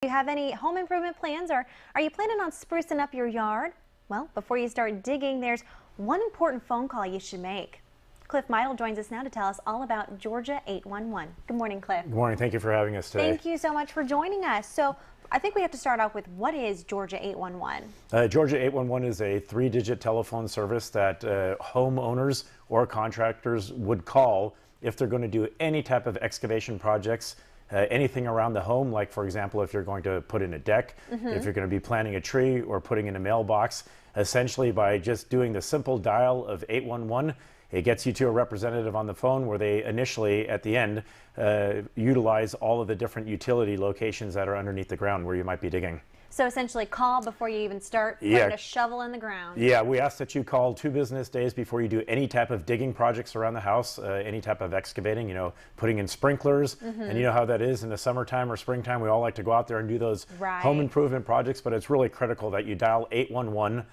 Do you have any home improvement plans, or are you planning on sprucing up your yard? Well, before you start digging, there's one important phone call you should make. Cliff Meidl joins us now to tell us all about Georgia 811. Good morning, Cliff. Good morning. Thank you for having us today. Thank you so much for joining us. So I think we have to start off with, what is Georgia 811? Georgia 811 is a 3-digit telephone service that homeowners or contractors would call if they're going to do any type of excavation projects. Anything around the home, like for example, if you're going to put in a deck, if you're going to be planting a tree or putting in a mailbox, essentially by just doing the simple dial of 811, it gets you to a representative on the phone where they initially, at the end, utilize all of the different utility locations that are underneath the ground where you might be digging. So essentially call before you even start putting a shovel in the ground. Yeah, we ask that you call 2 business days before you do any type of digging projects around the house, any type of excavating, putting in sprinklers. And you know how that is in the summertime or springtime. We all like to go out there and do those home improvement projects, but it's really critical that you dial 811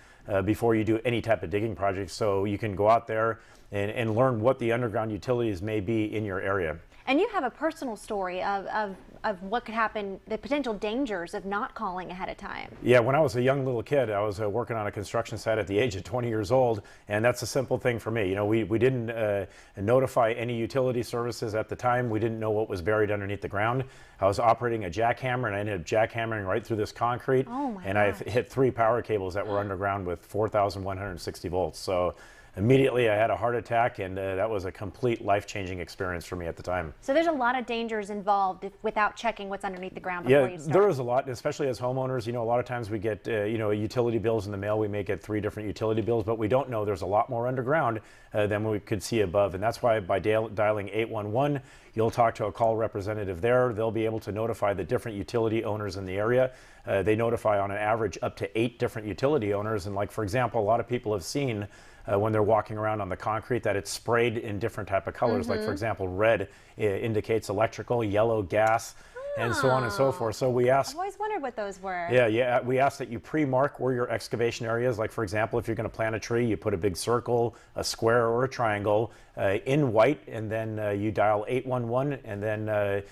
before you do any type of digging projects, so you can go out there and learn what the underground utilities may be in your area. And you have a personal story of what could happen, the potential dangers of not calling ahead of time. Yeah, when I was a young little kid, I was working on a construction site at the age of 20 years old, and that's a simple thing for me. We didn't notify any utility services at the time. We didn't know what was buried underneath the ground. I was operating a jackhammer, and I ended up jackhammering right through this concrete. Oh my and I hit 3 power cables that were underground with 4,160 volts. So immediately I had a heart attack, and that was a complete life-changing experience for me at the time. So there's a lot of dangers involved without checking what's underneath the ground before you start. There is a lot, especially as homeowners. A lot of times we get utility bills in the mail. We may get 3 different utility bills, but we don't know there's a lot more underground than we could see above. And that's why by dialing 811, you'll talk to a call representative there. They'll be able to notify the different utility owners in the area. They notify on an average up to 8 different utility owners. And like, for example, a lot of people have seen when they're walking around on the concrete that it's sprayed in different type of colors. Like for example, red indicates electrical, yellow gas, and so on and so forth. So we ask. I've always wondered what those were. Yeah. We ask that you pre-mark where your excavation area is. Like for example, if you're going to plant a tree, you put a big circle, a square, or a triangle in white, and then you dial 811, and then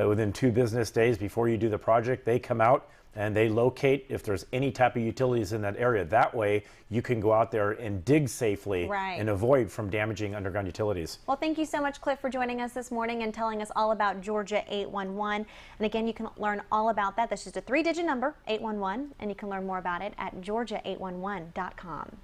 within 2 business days before you do the project, they come out and they locate if there's any type of utilities in that area. That way you can go out there and dig safely and avoid from damaging underground utilities. Well, thank you so much, Cliff, for joining us this morning and telling us all about Georgia 811. And again, you can learn all about that. That's just a 3-digit number, 811, and you can learn more about it at georgia811.com.